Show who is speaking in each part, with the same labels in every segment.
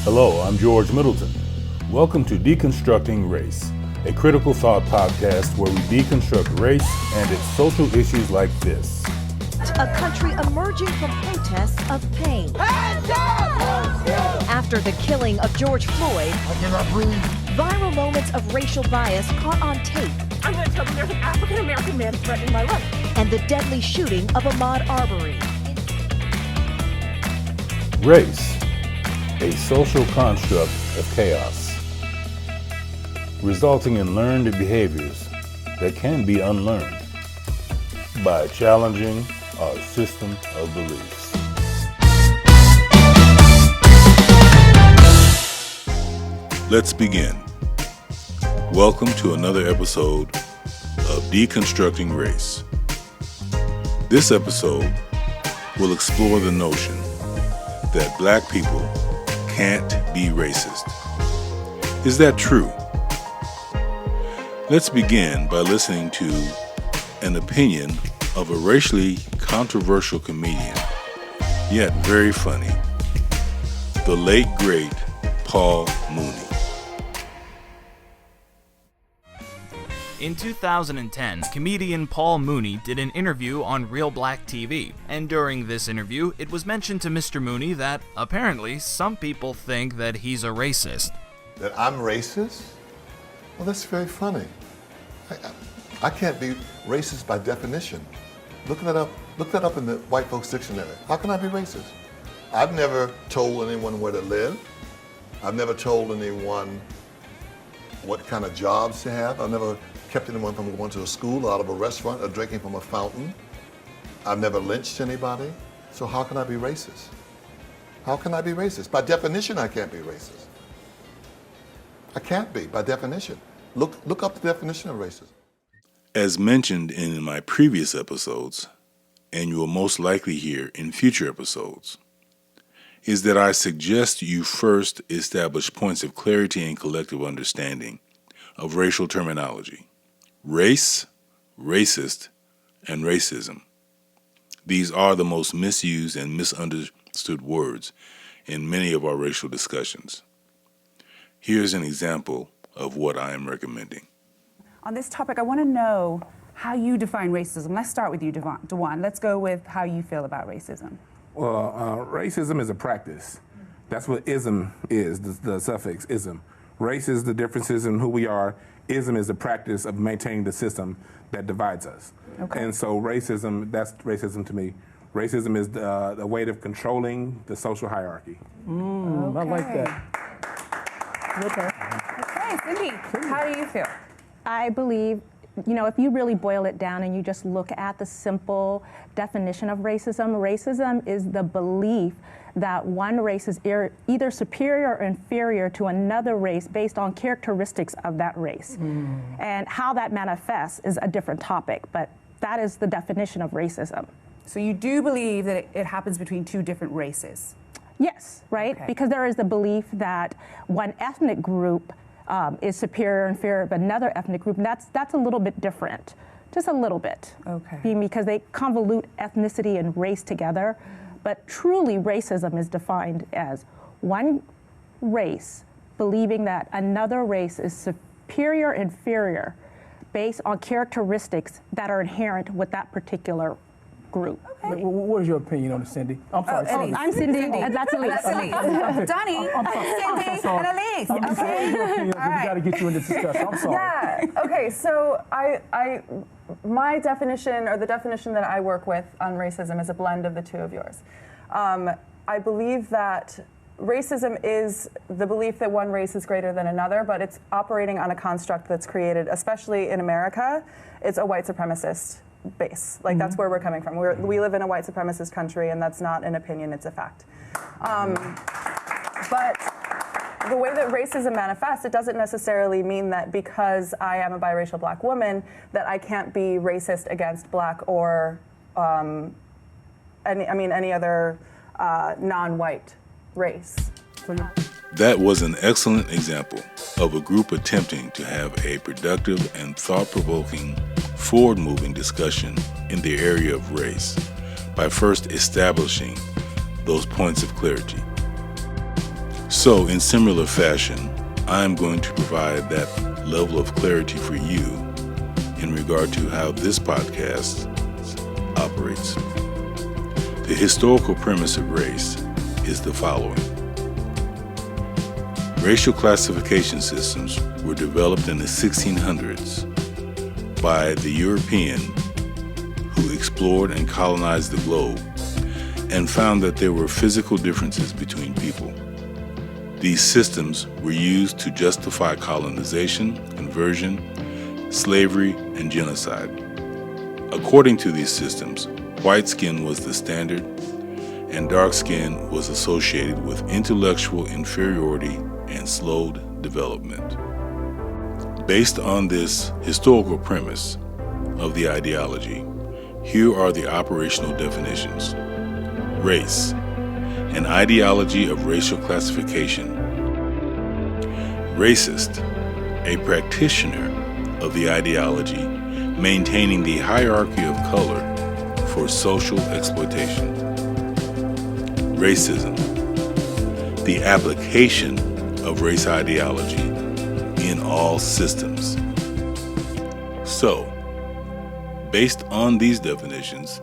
Speaker 1: Hello, I'm George Middleton. Welcome to Deconstructing Race, a critical thought podcast where we deconstruct race and its social issues like this.
Speaker 2: A country emerging from protests of pain.
Speaker 3: Hands up!
Speaker 2: After the killing of George Floyd,
Speaker 3: I cannot breathe.
Speaker 2: viral moments of racial bias caught on tape.
Speaker 4: I'm going to tell them there's an African-American man threatening my life.
Speaker 2: And the deadly shooting of Ahmaud Arbery.
Speaker 1: Race, a social construct of chaos, resulting in learned behaviors that can be unlearned by challenging our system of beliefs. Let's begin. Welcome to another episode of Deconstructing Race. This episode will explore the notion that Black people can't be racist. Is that true? Let's begin by listening to an opinion of a racially controversial comedian, yet very funny, the late great Paul Mooney.
Speaker 5: In 2010, comedian Paul Mooney did an interview on Real Black TV, and during this interview, it was mentioned to Mr. Mooney that apparently some people think that he's a racist.
Speaker 6: That I'm racist? Well, that's very funny. I can't be racist by definition. Look that up in the white folks dictionary. How can I be racist? I've never told anyone where to live. I've never told anyone what kind of jobs to have. I've never kept anyone from going to a school, out of a restaurant, or drinking from a fountain. I've never lynched anybody. So how can I be racist? How can I be racist? By definition, I can't be racist. I can't be, by definition. Look up the definition of racism.
Speaker 1: As mentioned in my previous episodes, and you will most likely hear in future episodes, is that I suggest you first establish points of clarity and collective understanding of racial terminology: race, racist, and racism. These are the most misused and misunderstood words in many of our racial discussions. Here's an example of what I am recommending.
Speaker 7: On this topic, I want to know how you define racism. Let's start with you, Dewan. Let's go with how you feel about racism.
Speaker 8: Well, racism is a practice. That's what ism is, the suffix ism. Race is the differences in who we are. Ism is the practice of maintaining the system that divides us.
Speaker 7: Okay.
Speaker 8: And so racism, that's racism to me. Racism is the way of controlling the social hierarchy.
Speaker 7: Okay.
Speaker 9: I like that.
Speaker 7: Okay, Cindy, how do you feel?
Speaker 10: I believe, if you really boil it down and you just look at the simple definition of racism, racism is the belief that one race is either superior or inferior to another race based on characteristics of that race. And how that manifests is a different topic, but that is the definition of racism.
Speaker 7: So you do believe that it happens between two different races?
Speaker 10: Yes, right?
Speaker 7: Okay.
Speaker 10: Because there is the belief that one ethnic group is superior or inferior to another ethnic group, and that's a little bit different, just a little bit.
Speaker 7: Okay.
Speaker 10: Because they convolute ethnicity and race together, but truly racism is defined as one race believing that another race is superior or inferior based on characteristics that are inherent with that particular group.
Speaker 7: Okay.
Speaker 9: What is your opinion on it, Cindy? I'm sorry.
Speaker 7: Elise.
Speaker 10: I'm Cindy, and that's Elise.
Speaker 7: That's Elise. Donnie, Cindy, and Elise. Okay.
Speaker 9: We got to get you in this discussion. I'm sorry.
Speaker 4: Yeah. Okay. So my definition, or the definition that I work with on racism, is a blend of the two of yours. I believe that racism is the belief that one race is greater than another, but it's operating on a construct that's created, especially in America. It's a white supremacist base. Like, that's where we're coming from. We live in a white supremacist country, and that's not an opinion, it's a fact. But the way that racism manifests, it doesn't necessarily mean that because I am a biracial Black woman that I can't be racist against Black or any other non-white race.
Speaker 1: That was an excellent example of a group attempting to have a productive and thought-provoking, forward-moving discussion in the area of race by first establishing those points of clarity. So, in similar fashion, I am going to provide that level of clarity for you in regard to how this podcast operates. The historical premise of race is the following. Racial classification systems were developed in the 1600s by the European who explored and colonized the globe and found that there were physical differences between people. These systems were used to justify colonization, conversion, slavery, and genocide. According to these systems, white skin was the standard, and dark skin was associated with intellectual inferiority and slowed development. Based on this historical premise of the ideology, here are the operational definitions. Race, an ideology of racial classification. Racist, a practitioner of the ideology maintaining the hierarchy of color for social exploitation. Racism, the application of race ideology in all systems. So, based on these definitions,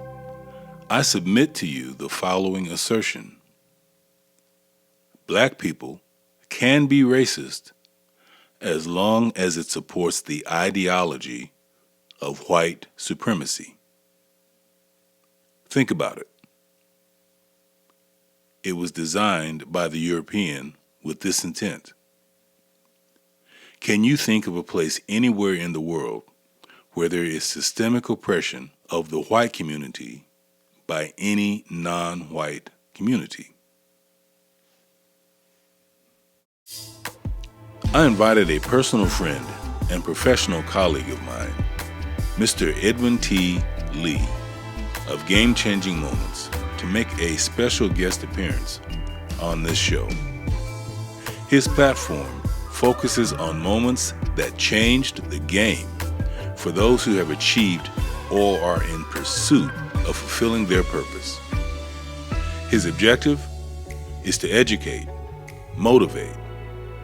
Speaker 1: I submit to you the following assertion. Black people can be racist as long as it supports the ideology of white supremacy. Think about it. It was designed by the European with this intent. Can you think of a place anywhere in the world where there is systemic oppression of the white community by any non-white community? I invited a personal friend and professional colleague of mine, Mr. Edwin T. Lee of Game Changing Moments, to make a special guest appearance on this show. His platform focuses on moments that changed the game for those who have achieved or are in pursuit of fulfilling their purpose. His objective is to educate, motivate,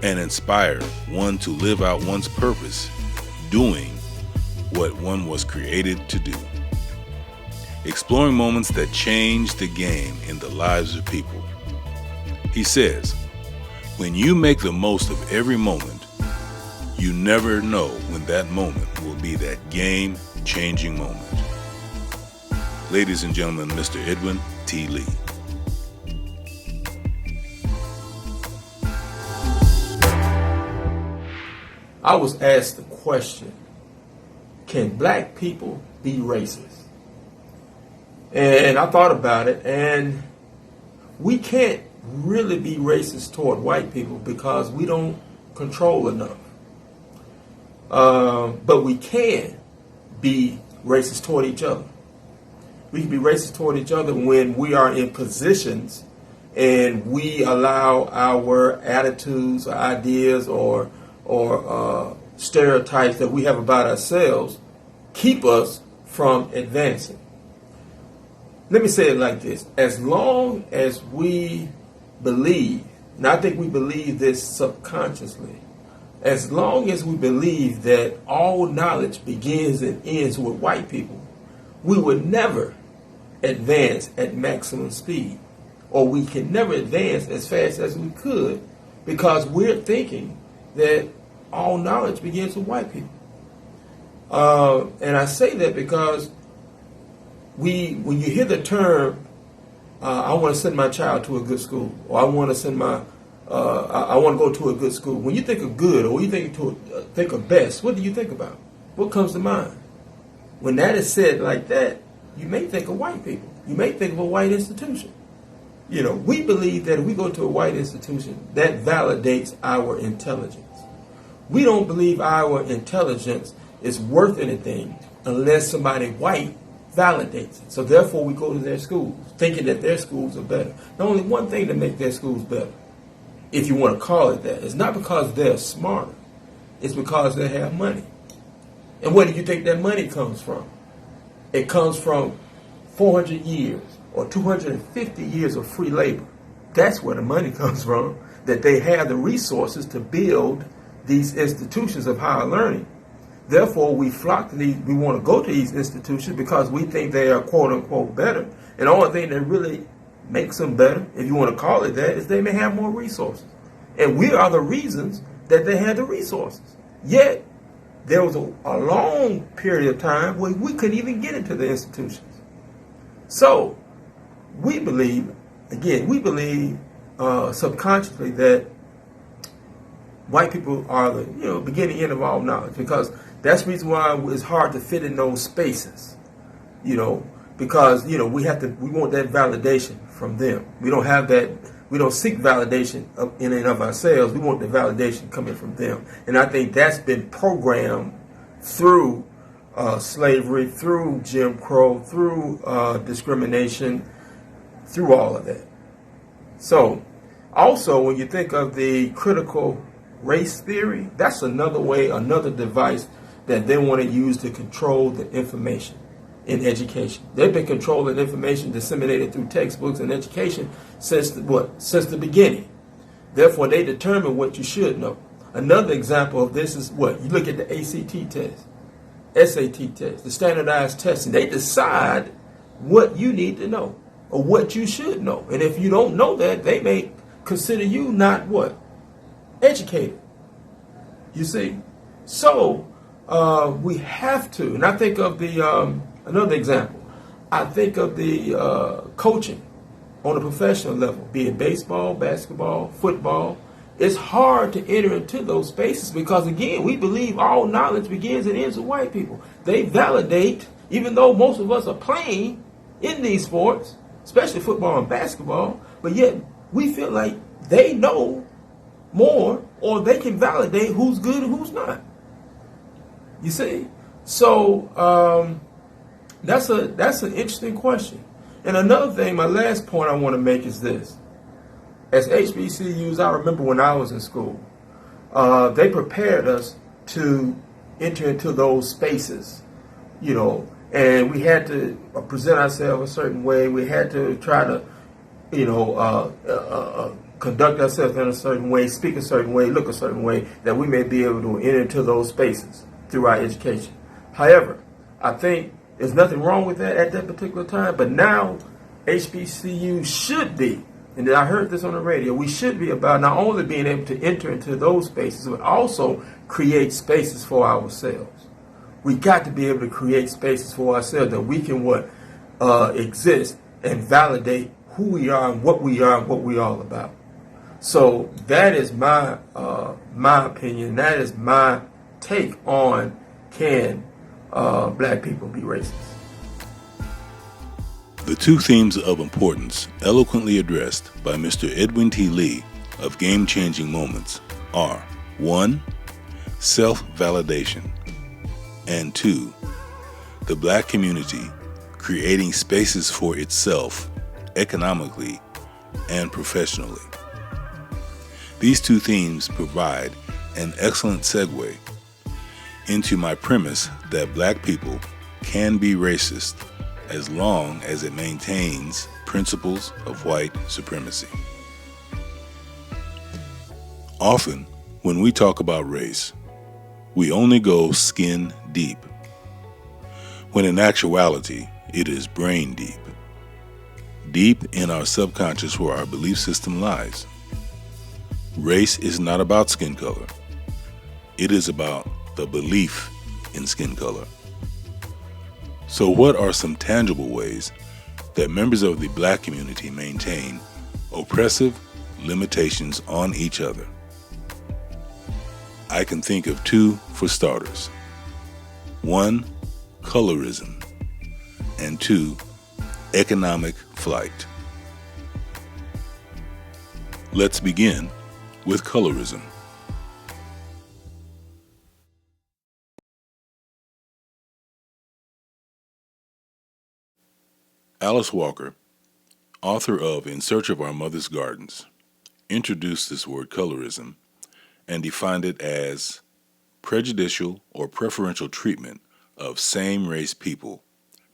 Speaker 1: and inspire one to live out one's purpose, doing what one was created to do. Exploring moments that change the game in the lives of people. He says, when you make the most of every moment, you never know when that moment will be that game-changing moment. Ladies and gentlemen, Mr. Edwin T. Lee.
Speaker 11: I was asked the question, can black people be racist? And I thought about it, and we can't really be racist toward white people because we don't control enough. But we can be racist toward each other. We can be racist toward each other when we are in positions and we allow our attitudes or ideas or stereotypes that we have about ourselves keep us from advancing. Let me say it like this. As long as we believe, and I think we believe this subconsciously, as long as we believe that all knowledge begins and ends with white people, we would never advance at maximum speed, or we can never advance as fast as we could because we're thinking that all knowledge begins with white people. And I say that because when you hear the term, I want to send my child to a good school, or I want to go to a good school. When you think of good, or you think of best, what do you think about? What comes to mind? When that is said like that, you may think of white people. You may think of a white institution. You know, we believe that if we go to a white institution, that validates our intelligence. We don't believe our intelligence is worth anything unless somebody white validates it. So therefore we go to their schools, thinking that their schools are better. There's only one thing to make their schools better, if you want to call it that. It's not because they're smarter. It's because they have money. And where do you think that money comes from? It comes from 400 years or 250 years of free labor. That's where the money comes from, that they have the resources to build these institutions of higher learning. Therefore, we flock to these, we want to go to these institutions because we think they are quote unquote better. And the only thing that really makes them better, if you want to call it that, is they may have more resources. And we are the reasons that they had the resources. Yet, there was a long period of time where we couldn't even get into the institutions. So, we believe subconsciously that white people are the beginning end of all knowledge, because that's the reason why it's hard to fit in those spaces, because we want that validation from them. We don't have that. We don't seek validation in and of ourselves. We want the validation coming from them, and I think that's been programmed through slavery, through Jim Crow, through discrimination, through all of that. So, also when you think of the critical race theory, that's another device that they want to use to control the information in education. They've been controlling information disseminated through textbooks and education since the beginning. Therefore, they determine what you should know. Another example of this is you look at the ACT test, SAT test, the standardized testing. They decide what you need to know or what you should know. And if you don't know that, they may consider you not educated. You see? So, we have to, and I think of another example. I think of the coaching on a professional level, be it baseball, basketball, football. It's hard to enter into those spaces because, again, we believe all knowledge begins and ends with white people. They validate, even though most of us are playing in these sports, especially football and basketball, but yet we feel like they know more, or they can validate who's good and who's not. You see? So that's an interesting question. And another thing, my last point I want to make is this. As HBCUs, I remember when I was in school, they prepared us to enter into those spaces, and we had to present ourselves a certain way. We had to try to, conduct ourselves in a certain way, speak a certain way, look a certain way, that we may be able to enter into those spaces through our education. However, I think there's nothing wrong with that at that particular time, but now HBCU should be, and I heard this on the radio, we should be about not only being able to enter into those spaces, but also create spaces for ourselves. We got to be able to create spaces for ourselves that we can exist and validate who we are and what we're all about. So that is my opinion. That is my take on can black people be racist.
Speaker 1: The two themes of importance eloquently addressed by Mr. Edwin T. Lee of Game Changing Moments are 1. Self-validation, and 2. The black community creating spaces for itself economically and professionally. These two themes provide an excellent segue into my premise that black people can be racist as long as it maintains principles of white supremacy. Often, when we talk about race, we only go skin deep, when in actuality, it is brain deep. Deep in our subconscious where our belief system lies. Race is not about skin color. It is about the belief in skin color. So what are some tangible ways that members of the black community maintain oppressive limitations on each other? I can think of two for starters. 1, colorism, and 2, economic flight. Let's begin with colorism. Alice Walker, author of In Search of Our Mother's Gardens, introduced this word colorism and defined it as prejudicial or preferential treatment of same-race people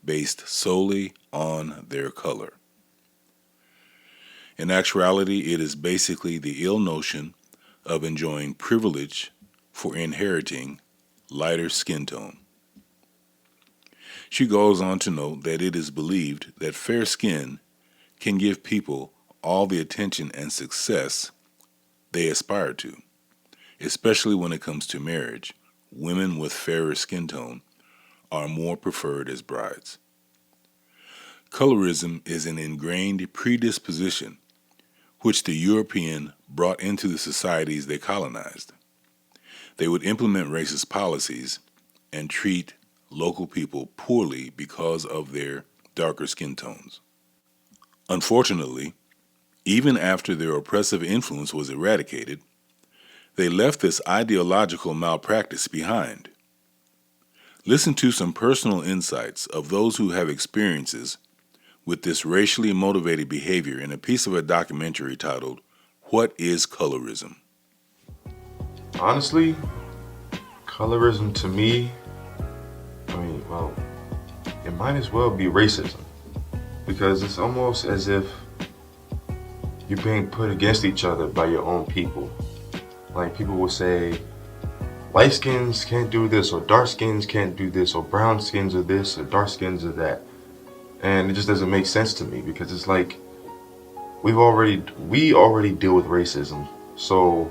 Speaker 1: based solely on their color. In actuality, it is basically the ill notion of enjoying privilege for inheriting lighter skin tone. She goes on to note that it is believed that fair skin can give people all the attention and success they aspire to, especially when it comes to marriage. Women with fairer skin tone are more preferred as brides. Colorism is an ingrained predisposition which the European brought into the societies they colonized. They would implement racist policies and treat local people poorly because of their darker skin tones. Unfortunately, even after their oppressive influence was eradicated, they left this ideological malpractice behind. Listen to some personal insights of those who have experiences with this racially motivated behavior in a piece of a documentary titled, What is Colorism?
Speaker 12: Honestly, colorism to me, it might as well be racism, because it's almost as if you're being put against each other by your own people. Like, people will say, light skins can't do this, or dark skins can't do this, or brown skins are this, or dark skins are that. And it just doesn't make sense to me, because it's like, we already deal with racism, so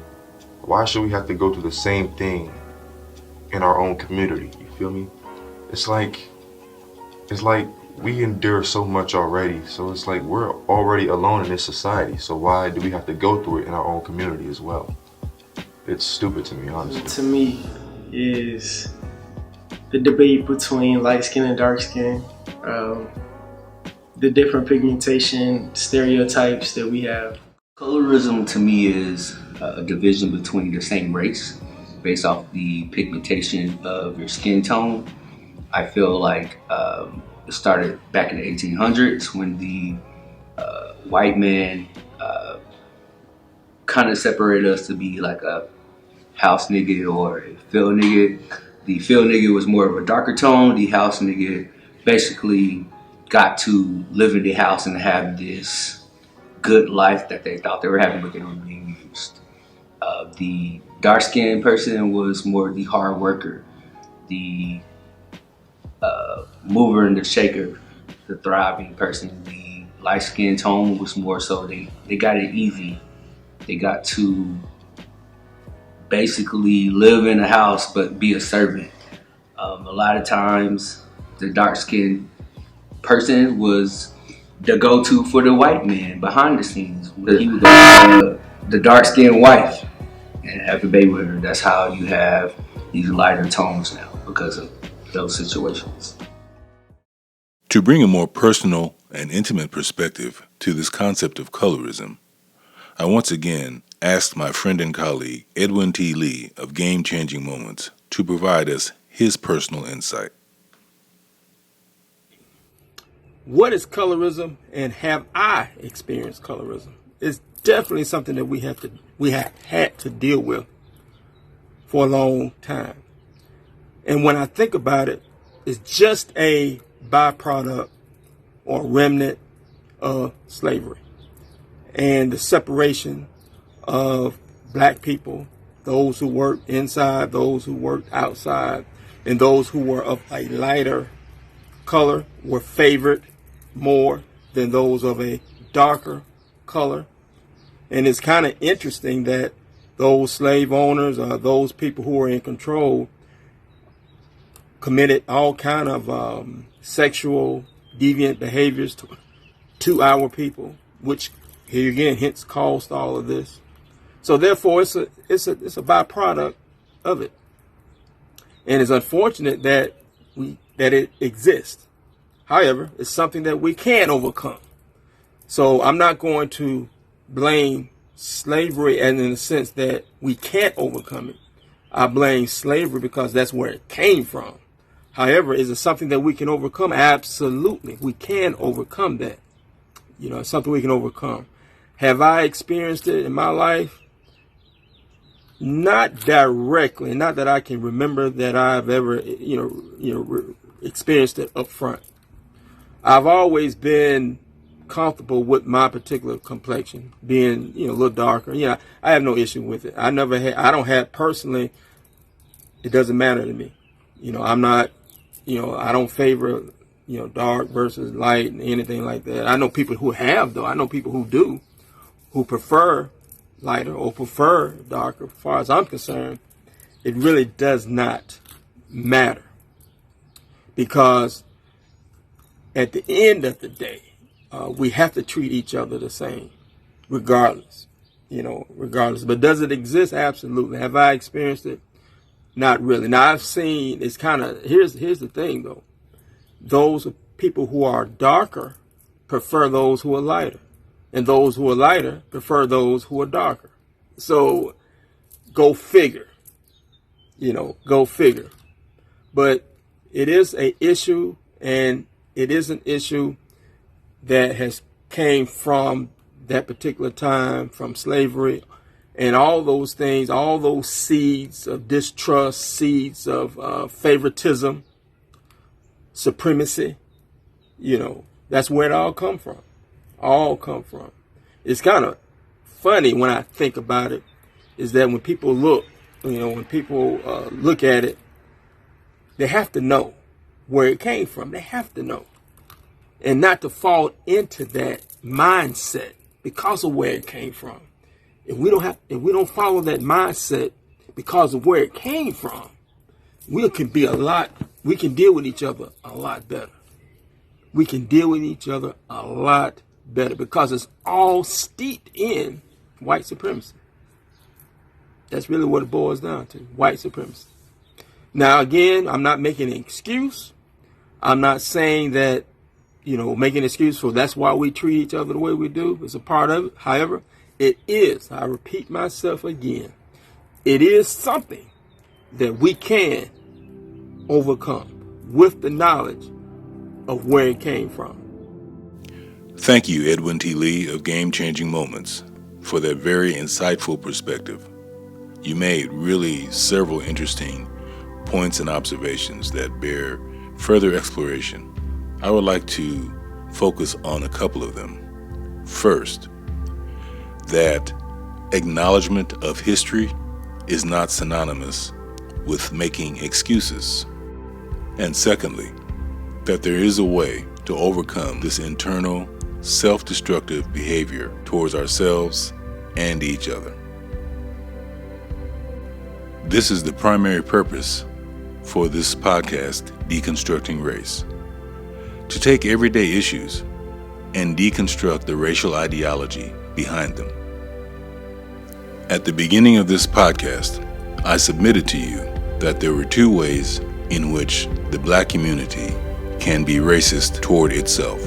Speaker 12: why should we have to go through the same thing in our own community? You feel me? It's like we endure so much already, so it's like we're already alone in this society, so why do we have to go through it in our own community as well? It's stupid to me, honestly.
Speaker 13: To me, is the debate between light skin and dark skin, the different pigmentation stereotypes that we have.
Speaker 14: Colorism to me is a division between the same race based off the pigmentation of your skin tone. I feel like it started back in the 1800s when the white man kind of separated us to be like a house nigga or a field nigga. The field nigga was more of a darker tone. The house nigga basically got to live in the house and have this good life that they thought they were having, but they were being used. The dark-skinned person was more the hard worker, the mover and the shaker, the thriving person. The light-skinned tone was more so they got it easy. They got to basically live in a house but be a servant. A lot of times the dark-skinned person was the go-to for the white man behind the scenes. He was the dark-skinned wife and have a baby with her. That's how you have these lighter tones now because of those situations.
Speaker 1: To bring a more personal and intimate perspective to this concept of colorism, I once again asked my friend and colleague Edwin T. Lee of Game Changing Moments to provide us his personal insight.
Speaker 11: What is colorism, and have I experienced colorism? It's definitely something that we have had to deal with for a long time. And when I think about it, it's just a byproduct or remnant of slavery and the separation of black people, those who worked inside, those who worked outside, and those who were of a lighter color were favored more than those of a darker color. And it's kind of interesting that those slave owners or those people who were in control committed all kind of sexual deviant behaviors to our people, which here again hence caused all of this. So therefore it's a byproduct of it. And it's unfortunate that it exists. However, it's something that we can overcome. So I'm not going to blame slavery and in the sense that we can't overcome it. I blame slavery because that's where it came from. However, is it something that we can overcome? Absolutely. We can overcome that. You know, it's something we can overcome. Have I experienced it in my life? Not directly, not that I can remember that I've ever, experienced it up front. I've always been comfortable with my particular complexion being, a little darker. Yeah, I have no issue with it. I don't have personally, it doesn't matter to me. I'm not, I don't favor, dark versus light and anything like that. I know people who have, though. I know people who do, who prefer lighter or prefer darker. As far as I'm concerned, it really does not matter, because at the end of the day, we have to treat each other the same, regardless, regardless. But does it exist? Absolutely. Have I experienced it? Not really. Now, I've seen, it's kind of, here's the thing, though. Those people who are darker prefer those who are lighter, and those who are lighter prefer those who are darker. So go figure, go figure. But it is an issue, and it is an issue that has came from that particular time, from slavery, and all those things, all those seeds of distrust, seeds of favoritism, supremacy, that's where it all come from. All come from. It's kind of funny when I think about it, is that when people look, look at it, they have to know where it came from. They have to know. And not to fall into that mindset because of where it came from. If we don't follow that mindset because of where it came from, we can deal with each other a lot better. We can deal with each other a lot better because it's all steeped in white supremacy. That's really what it boils down to, white supremacy. Now, again, I'm not making an excuse. I'm not saying that, making an excuse for that's why we treat each other the way we do. It's a part of it. However, it is, I repeat myself again, it is something that we can overcome with the knowledge of where it came from.
Speaker 1: Thank you, Edwin T. Lee of Game Changing Moments, for that very insightful perspective. You made really several interesting points and observations that bear further exploration. I would like to focus on a couple of them. First, that acknowledgement of history is not synonymous with making excuses. And secondly, that there is a way to overcome this internal self-destructive behavior towards ourselves and each other. This is the primary purpose for this podcast, Deconstructing Race. To take everyday issues and deconstruct the racial ideology behind them. At the beginning of this podcast, I submitted to you that there were two ways in which the black community can be racist toward itself.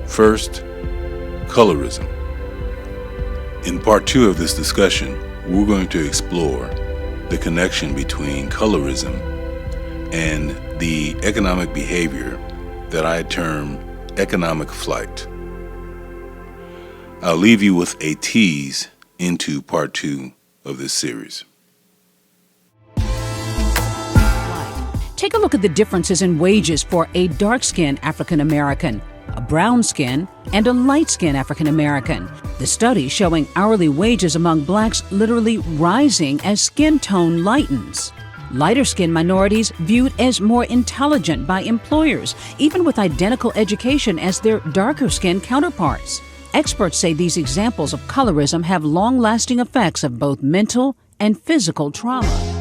Speaker 1: First, colorism. In part 2 of this discussion, we're going to explore the connection between colorism and the economic behavior that I term economic flight. I'll leave you with a tease into part 2 of this series.
Speaker 15: Take a look at the differences in wages for a dark-skinned African American, a brown-skinned, and a light-skinned African American. The study showing hourly wages among blacks literally rising as skin tone lightens. Lighter-skinned minorities viewed as more intelligent by employers, even with identical education as their darker-skinned counterparts. Experts say these examples of colorism have long-lasting effects of both mental and physical trauma.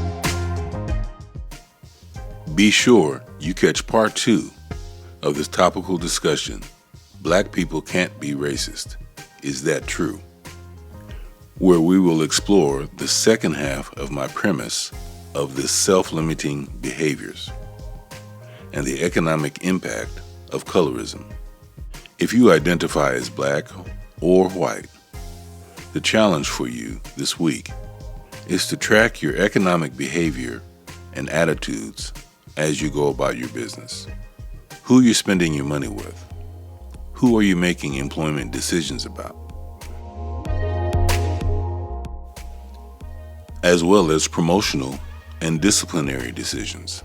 Speaker 1: Be sure you catch part 2 of this topical discussion, Black People Can't Be Racist. Is that true? Where we will explore the second half of my premise of the self-limiting behaviors and the economic impact of colorism. If you identify as black or white, the challenge for you this week is to track your economic behavior and attitudes as you go about your business. Who you're spending your money with. Who are you making employment decisions about? As well as promotional and disciplinary decisions.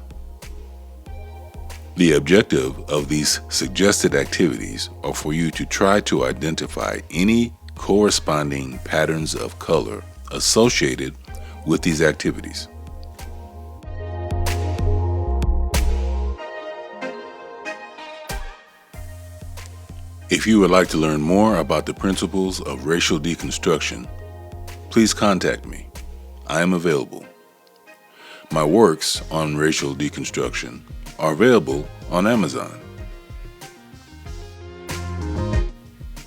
Speaker 1: The objective of these suggested activities are for you to try to identify any corresponding patterns of color associated with these activities. If you would like to learn more about the principles of racial deconstruction, please contact me. I am available. My works on racial deconstruction are available on Amazon.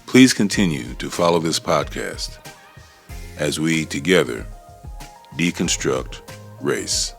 Speaker 1: Please continue to follow this podcast as we together deconstruct race.